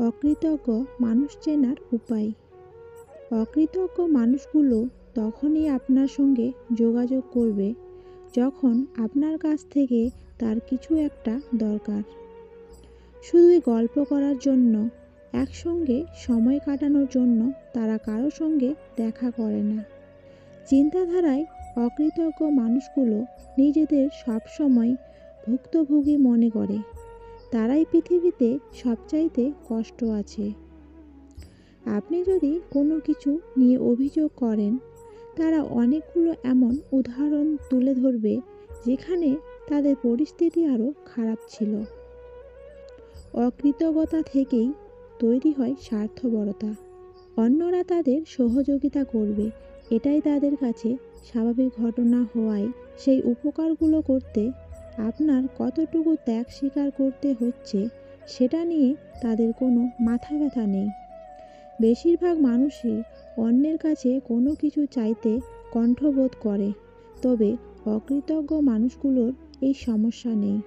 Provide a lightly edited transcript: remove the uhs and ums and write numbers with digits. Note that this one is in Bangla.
অকৃতজ্ঞ মানুষ চেনার উপায়। অকৃতজ্ঞ মানুষগুলো তখনই আপনার সঙ্গে যোগাযোগ করবে যখন আপনার কাছ থেকে তার কিছু একটা দরকার। শুধুই গল্প করার জন্য, একসঙ্গে সময় কাটানোর জন্য তারা কারো সঙ্গে দেখা করে না। চিন্তাধারায় অকৃতজ্ঞ মানুষগুলো নিজেদের সবসময় ভুক্তভোগী মনে করে। তারাই পৃথিবীতে সবচাইতে কষ্ট আছে। আপনি যদি কোনো কিছু নিয়ে অভিযোগ করেন, তারা অনেকগুলো এমন উদাহরণ তুলে ধরবে যেখানে তাদের পরিস্থিতি আরও খারাপ ছিল। অকৃতজ্ঞতা থেকেই তৈরি হয় স্বার্থপরতা। অন্যরা তাদের সহযোগিতা করবে, এটাই তাদের কাছে স্বাভাবিক ঘটনা হওয়ায় সেই উপকারগুলো করতে আপনার কতটুকু ত্যাগ স্বীকার করতে হচ্ছে সেটা নিয়ে তাদের কোনো মাথা ব্যথা নেই। বেশিরভাগ মানুষই অন্যের কাছে কোনো কিছু চাইতে কণ্ঠবোধ করে, তবে অকৃতজ্ঞ মানুষগুলোর এই সমস্যা নেই।